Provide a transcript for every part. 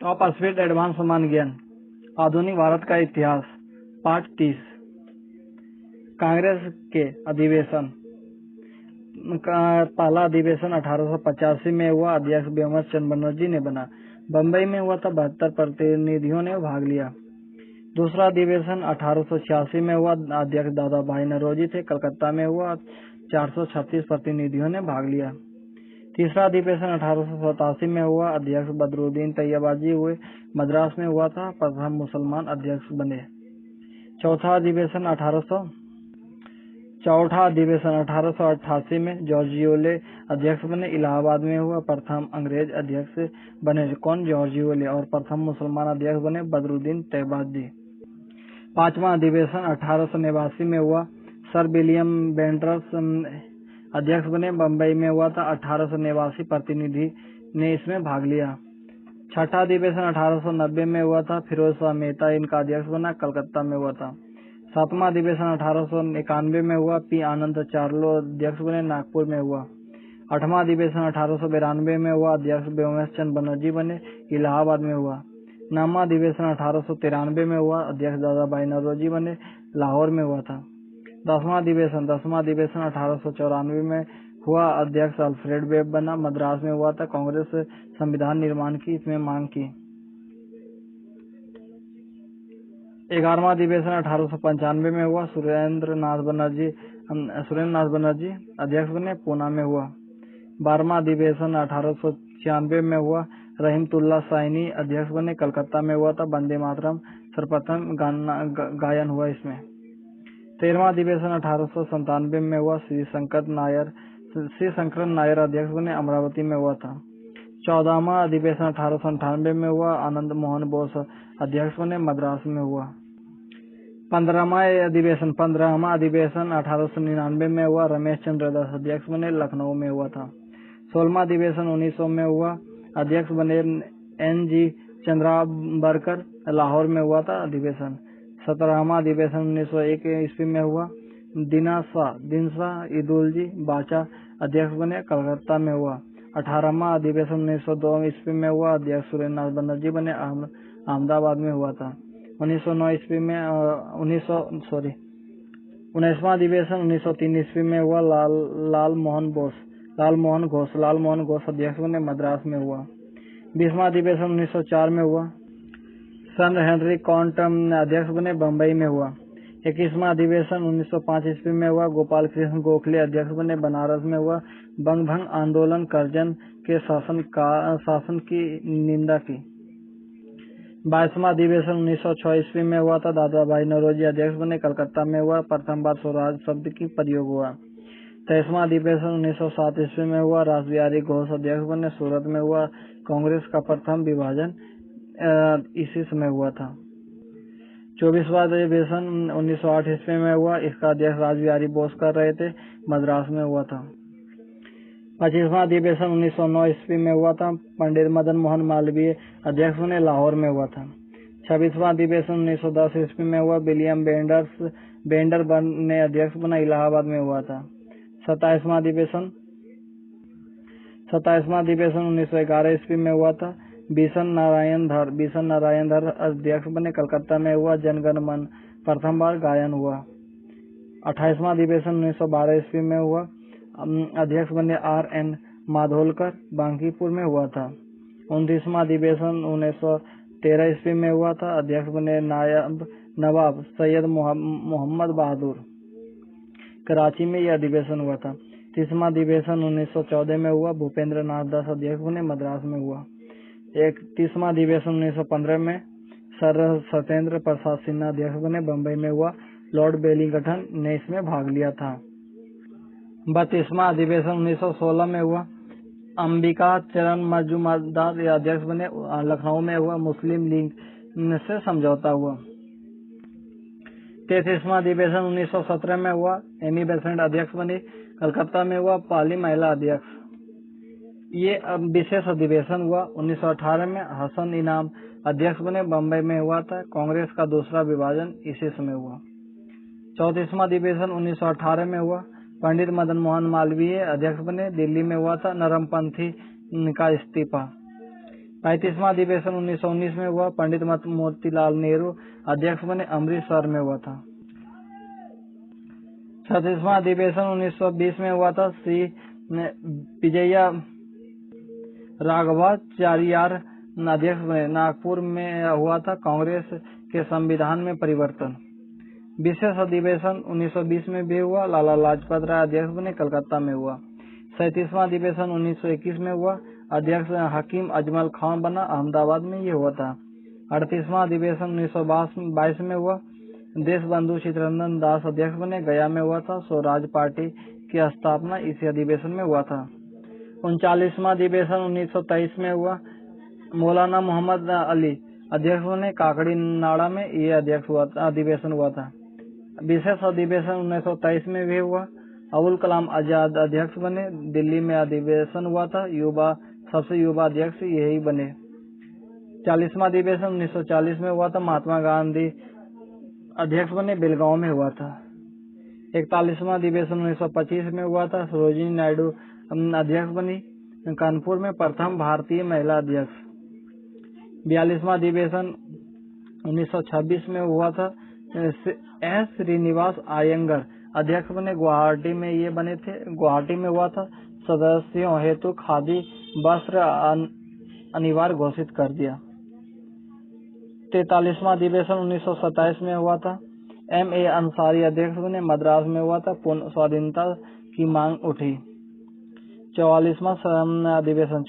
Top speed advance सामान्य ज्ञान आधुनिक भारत का इतिहास पार्ट 30। कांग्रेस के अधिवेशन का पहला अधिवेशन 1885 में हुआ। अध्यक्ष व्योमकेश चंद्र बनर्जी ने बना। बम्बई में हुआ था। 72 प्रतिनिधियों ने भाग लिया। दूसरा अधिवेशन 1886 में हुआ। अध्यक्ष दादा भाई नौरोजी थे। कलकत्ता में हुआ। 436 प्रतिनिधियों ने भाग लिया। तीसरा अधिवेशन 1887 में हुआ। अध्यक्ष बदरुद्दीन तैयबाजी हुए। मद्रास में हुआ था। प्रथम मुसलमान अध्यक्ष बने। चौथा अधिवेशन 1888 में जॉर्जियोले अध्यक्ष बने। इलाहाबाद में हुआ। प्रथम अंग्रेज अध्यक्ष बने कौन? जॉर्जियोले। और प्रथम मुसलमान अध्यक्ष बने बदरुद्दीन तैयबाजी। पांचवा अधिवेशन 1889 में हुआ। सर विलियम बेंडर्स अध्यक्ष बने। बम्बई में हुआ था। 1889 प्रतिनिधि ने इसमें भाग लिया। छठा अधिवेशन 1890 में हुआ था। फिरोज शाह मेहता इनका अध्यक्ष बना। कलकत्ता में हुआ था। सातवां अधिवेशन 1891 में हुआ। पी आनंद चार्लो अध्यक्ष बने। नागपुर में हुआ। आठवां अधिवेशन 1892 में हुआ। अध्यक्ष व्योमकेश चंद्र बनर्जी बने। इलाहाबाद में हुआ। नौवां अधिवेशन 1893 में हुआ। अध्यक्ष दादा भाई नौरोजी बने। लाहौर में हुआ था। दसवां अधिवेशन 1894 में हुआ। अध्यक्ष अल्फ्रेड वेब बना। मद्रास में हुआ था। कांग्रेस संविधान निर्माण की इसमें मांग की। 11वां अधिवेशन 1895 में हुआ। सुरेंद्र नाथ बनर्जी अध्यक्ष बने। पूना में हुआ। 12वां अधिवेशन 1896 में हुआ। रहीमतुल्ला साइनी अध्यक्ष बने। कलकत्ता में हुआ था। वंदे मातरम सर्वप्रथम गायन हुआ इसमें। 13वां अधिवेशन 1897 में हुआ। श्री शंकरन नायर अध्यक्ष बने। अमरावती में हुआ था। 14वां अधिवेशन 1898 में हुआ। आनंद मोहन बोस अध्यक्ष बने। मद्रास में हुआ। 15वां अधिवेशन 1899 में हुआ। रमेश चंद्र दास अध्यक्ष बने। लखनऊ में हुआ था। 16वां अधिवेशन 1900 में हुआ। अध्यक्ष बने N.G. चंद्राबरकर। लाहौर में हुआ था अधिवेशन। 17वां अधिवेशन 1901 ईस्वी में हुआ। दिनसा ईदुलजी बाचा अध्यक्ष बने। कलकत्ता में हुआ। 18वां अधिवेशन 1902 ईस्वी में हुआ। अध्यक्ष सुरेंद्र नाथ बनर्जी बने। अहमदाबाद में हुआ था। 1909 ईस्वी में 19वां अधिवेशन 1903 ईस्वी में हुआ। लाल मोहन घोष अध्यक्ष बने। मद्रास में हुआ। 20वां अधिवेशन 1904 में हुआ। सर हेनरी कॉन्ट अध्यक्ष बने। बम्बई में हुआ। 21वां अधिवेशन 1905 ईस्वी में हुआ। गोपाल कृष्ण गोखले अध्यक्ष बने। बनारस में हुआ। बंग भंग आंदोलन करजन के शासन की निंदा की। 22वां अधिवेशन 1906 ईस्वी में हुआ था। दादा भाई नौरोजी अध्यक्ष बने। कलकत्ता में हुआ। प्रथम बार स्वराज शब्द की प्रयोग हुआ। 23वां अधिवेशन 1907 ईस्वी में हुआ। रासबिहारी घोष अध्यक्ष बने। सूरत में हुआ। कांग्रेस का प्रथम विभाजन इसी समय हुआ था। 24वां अधिवेशन 1908 ईस्वी में हुआ। इसका अध्यक्ष रासबिहारी बोस कर रहे थे। मद्रास में हुआ था। 25वां अधिवेशन 1909 ईस्वी में हुआ था। पंडित मदन मोहन मालवीय अध्यक्ष बने। लाहौर में हुआ था। 26वां अधिवेशन 1910 ईस्वी में हुआ। विलियम बेंडर ने अध्यक्ष बना। इलाहाबाद में हुआ था। 27वां अधिवेशन 1911 ईस्वी में हुआ था। बिशन नारायण धर अध्यक्ष बने। कलकत्ता में हुआ। जनगण मन प्रथम बार गायन हुआ। 28वां अधिवेशन 1912 ईस्वी में हुआ। अध्यक्ष बने R.N. माधोलकर। बांकीपुर में हुआ था। 29वां अधिवेशन 1913 ईस्वी में हुआ था। अध्यक्ष बने नवाब सैयद मोहम्मद बहादुर। कराची में यह अधिवेशन हुआ था। 30वां अधिवेशन 1914 में हुआ। भूपेंद्र नाथ दास अध्यक्ष बने। मद्रास में हुआ। 31वां अधिवेशन 1915 में सर सत्येंद्र प्रसाद सिन्हा अध्यक्ष बने। बम्बई में हुआ। लॉर्ड वेलिंगटन ने इसमें भाग लिया था। 32वां अधिवेशन 1916 में हुआ। अंबिका चरण मजूमदार अध्यक्ष बने। लखनऊ में हुआ। मुस्लिम लीग से समझौता हुआ। 33वां अधिवेशन 1917 में हुआ। एमी बेसेंट अध्यक्ष बनी। कलकत्ता में हुआ। पहली महिला अध्यक्ष। ये विशेष अधिवेशन हुआ। 1918 में हसन इनाम अध्यक्ष बने। बम्बई में हुआ था। कांग्रेस का दूसरा विभाजन इसी समय हुआ। 34वां अधिवेशन 1918 में हुआ। पंडित मदन मोहन मालवीय अध्यक्ष बने। दिल्ली में हुआ था। नरमपंथी का इस्तीफा। 35वां अधिवेशन 1919 में हुआ, पंडित मोतीलाल नेहरू अध्यक्ष बने, अमृतसर में हुआ था। 36वां अधिवेशन 1920 में हुआ था, श्री विजया राघवाचारियार अध्यक्ष बने, नागपुर में हुआ था। कांग्रेस के संविधान में परिवर्तन। विशेष अधिवेशन 1920 में भी हुआ, लाला लाजपत राय अध्यक्ष बने, कलकत्ता में हुआ। 37वां अधिवेशन 1921 में हुआ, अध्यक्ष हकीम अजमल खान बना, अहमदाबाद में ये हुआ था। 38वां अधिवेशन 1922 में हुआ, देश बंधु चित्तरंजन दास अध्यक्ष बने, गया में हुआ था। स्वराज पार्टी की स्थापना इसी अधिवेशन में हुआ था। 39वां अधिवेशन 1923 में हुआ, मौलाना मोहम्मद अली अध्यक्ष बने, काकड़ी नाड़ा में ये अधिवेशन हुआ था। विशेष अधिवेशन 1923 में भी हुआ, अबुल कलाम आजाद अध्यक्ष बने, दिल्ली में अधिवेशन हुआ था। सबसे युवा अध्यक्ष यही बने। 40वां अधिवेशन 1940 में हुआ था, महात्मा गांधी अध्यक्ष बने, बेलगांव में हुआ था। 41वां अधिवेशन 1925 में हुआ था, सरोजिनी नायडू अध्यक्ष बनी, कानपुर में प्रथम भारतीय महिला अध्यक्ष। 42वां अधिवेशन 1926 में हुआ था, एस श्रीनिवास अयंगर अध्यक्ष बने, गुवाहाटी में ये बने थे, गुवाहाटी में हुआ था। सदस्यों हेतु खादी वस्त्र अनिवार्य घोषित कर दिया। 43वां अधिवेशन 1927 में हुआ था, M.A. अंसारी अध्यक्ष बने, मद्रास में हुआ था। पूर्ण स्वाधीनता की मांग उठी। 44वां अधिवेशन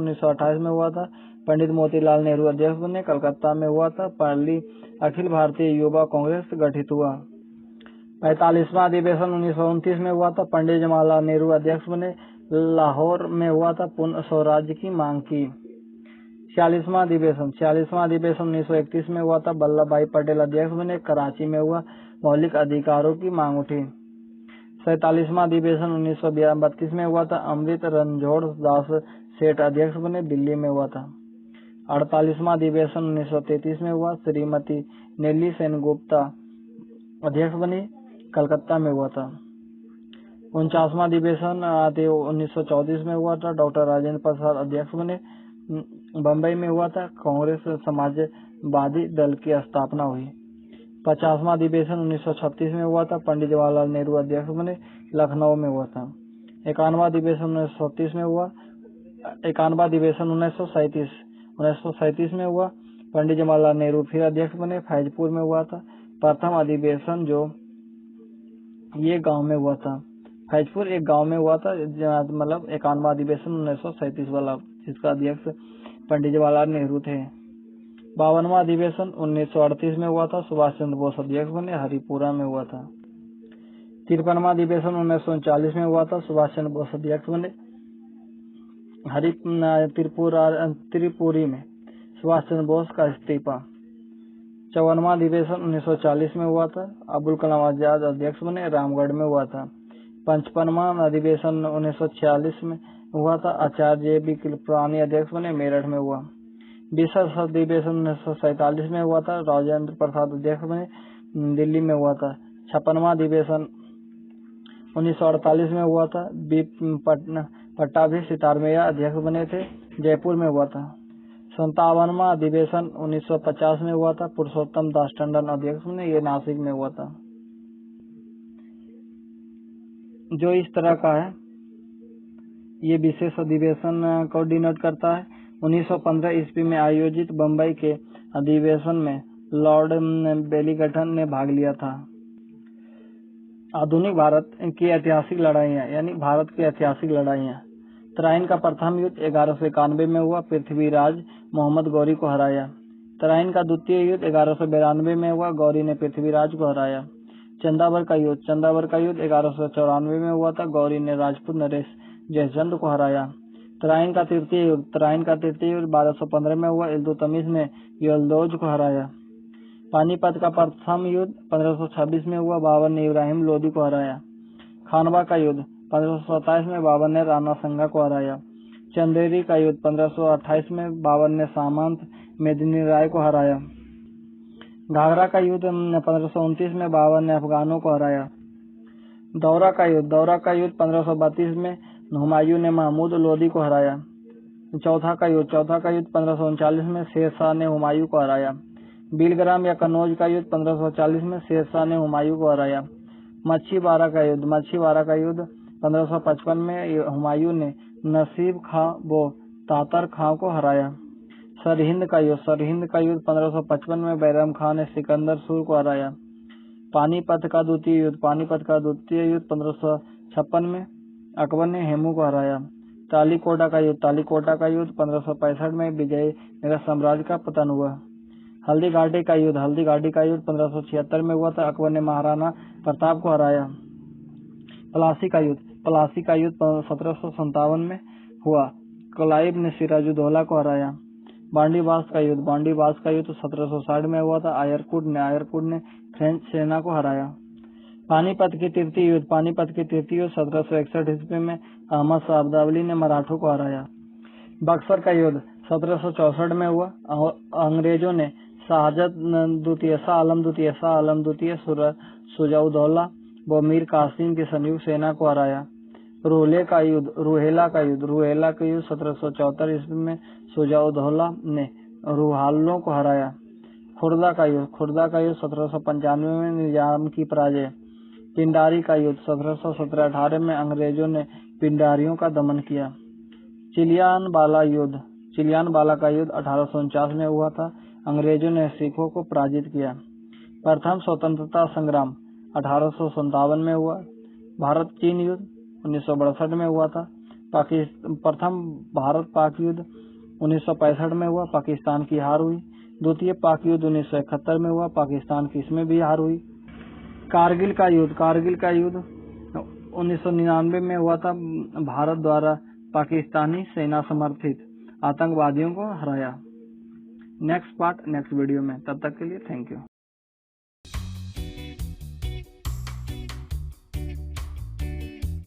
1928 में हुआ था, पंडित मोतीलाल नेहरू अध्यक्ष बने, कलकत्ता में हुआ था। पहली अखिल भारतीय युवा कांग्रेस गठित हुआ। 45वां अधिवेशन 1929 में हुआ था, पंडित जवाहरलाल नेहरू अध्यक्ष बने, लाहौर में हुआ था। पूर्ण स्वराज्य की मांग की। 46वां अधिवेशन 1931 में हुआ था, वल्लभ भाई पटेल अध्यक्ष बने, कराची में हुआ। मौलिक अधिकारों की मांग उठी। 47वां अधिवेशन 1932 में हुआ था, अमृत रणछोड़ दास सेठ अध्यक्ष बने, दिल्ली में हुआ था। 48वां अधिवेशन 1933 में हुआ, श्रीमती नेली सेनगुप्ता अध्यक्ष बनी, कलकत्ता में हुआ था। 49वां अधिवेशन 1934 में हुआ था, डॉक्टर राजेंद्र प्रसाद अध्यक्ष बने, बम्बई में हुआ था। कांग्रेस समाजवादी दल की स्थापना हुई। 50वां अधिवेशन 1936 में हुआ था, पंडित जवाहरलाल नेहरू अध्यक्ष बने, लखनऊ में हुआ था। 51वां अधिवेशन 1937 में हुआ, 51वां अधिवेशन 1937 में हुआ, पंडित जवाहरलाल नेहरू फिर अध्यक्ष बने, फैजपुर में हुआ था। प्रथम अधिवेशन जो ये गांव में हुआ था, फैजपुर एक गांव में हुआ था, मतलब 51वां अधिवेशन 1937 वाला, जिसका अध्यक्ष पंडित जवाहरलाल नेहरू थे। 52वां अधिवेशन 1938 में हुआ था, सुभाष चंद्र बोस अध्यक्ष बने, हरिपुरा में हुआ था। 53वां अधिवेशन 1939 में हुआ था, सुभाष चंद्र बोस अध्यक्ष बने, त्रिपुरी में। सुभाष चंद्र बोस का इस्तीफा। 54वां अधिवेशन 1940 में हुआ था, अबुल कलाम आजाद अध्यक्ष बने, रामगढ़ में हुआ था। 55वां अधिवेशन 1946 में हुआ था, आचार्य बी कृपलानी अध्यक्ष बने, मेरठ में हुआ। विशेष अधिवेशन 1947 में हुआ था, राजेंद्र प्रसाद अध्यक्ष बने, दिल्ली में हुआ था। 56वां अधिवेशन 1948 में हुआ था, बी पट्टाभी सितारमैया अध्यक्ष बने थे, जयपुर में हुआ था। 57वां अधिवेशन 1950 में हुआ था, पुरुषोत्तम दास टंडन अध्यक्ष बने, ये नासिक में हुआ था। जो इस तरह का है, ये विशेष अधिवेशन को डिनोट करता है। 1915 ईस्वी में आयोजित बम्बई के अधिवेशन में लॉर्ड बेलीगटन ने भाग लिया था। आधुनिक भारत की ऐतिहासिक लड़ाइयाँ, यानी भारत की ऐतिहासिक लड़ाइयाँ। तराइन का प्रथम युद्ध 1191 में हुआ, पृथ्वीराज मोहम्मद गौरी को हराया। तराइन का द्वितीय युद्ध 1192 में हुआ, गौरी ने पृथ्वीराज को हराया। चंदावर का युद्ध 1194 में हुआ था, गौरी ने राजपूत नरेश जयचंद को हराया। तराइन का तृतीय युद्ध 1215 में हुआ, इल्तुतमिश ने यल्दौज को हराया। पानीपत का प्रथम युद्ध 1526 में हुआ, बाबर ने इब्राहिम लोदी को हराया। खानवा का युद्ध 1527 में बाबर ने राणा संगा को हराया। चंदेरी का युद्ध 1528 में बाबर ने सामंत मेदिनी राय को हराया। घाघरा का युद्ध 1529 में बाबर ने अफगानों को हराया। दौरा का युद्ध 1532 में हुमायूं ने महमूद लोदी को हराया। चौथा का युद्ध 1539 में शेरशाह ने हुमायूं को हराया। बिलग्राम या कन्नौज का युद्ध 1540 में शेरशाह ने हुमायूं को हराया। मच्छीबारा का युद्ध 1555 में हुमायूं ने नसीब खां व तातर खां को हराया। सरहिंद का युद्ध 1555 में बैरम खां ने सिकंदर सूर को हराया। पानीपत का द्वितीय युद्ध 1556 में अकबर ने हेमू को हराया। तालीकोटा का युद्ध 1565 में विजयनगर साम्राज्य का पतन हुआ। हल्दी घाटी का युद्ध 1576 में हुआ था, अकबर ने महाराणा प्रताप को हराया। प्लासी का युद्ध 1757 में हुआ, क्लाइव ने सिराजुद्दौला को हराया। बांडीबास का युद्ध 1760 में हुआ था, आयरकुट ने फ्रेंच सेना को हराया। पानीपत की तृतीय युद्ध 1761 ईस्वी में अहमद शाह अब्दाली ने मराठों को हराया। बक्सर का युद्ध 1764 में हुआ, अंग्रेजों ने शाह आलम द्वितीय सुजाउद्दौला व मीर कासिम की संयुक्त सेना को हराया। रूहेला का युद्ध 1774 ईस्वी में सुजाउद्दौला ने रूहालों को हराया। खुर्दा का युद्ध 1795 में निजाम की पराजय। पिंडारी का युद्ध 1717-18 में अंग्रेजों ने पिंडारियों का दमन किया। चिलियान बाला का युद्ध 1849 में हुआ था, अंग्रेजों ने सिखों को पराजित किया। प्रथम स्वतंत्रता संग्राम 1857 में हुआ। भारत चीन युद्ध 1962 में हुआ था। प्रथम भारत पाक युद्ध 1965 में हुआ, पाकिस्तान की हार हुई। द्वितीय पाक युद्ध 1971 में हुआ, पाकिस्तान की इसमें भी हार हुई। कारगिल का युद्ध 1999 में हुआ था, भारत द्वारा पाकिस्तानी सेना समर्थित आतंकवादियों को हराया। नेक्स्ट पार्ट नेक्स्ट वीडियो में, तब तक के लिए थैंक यू।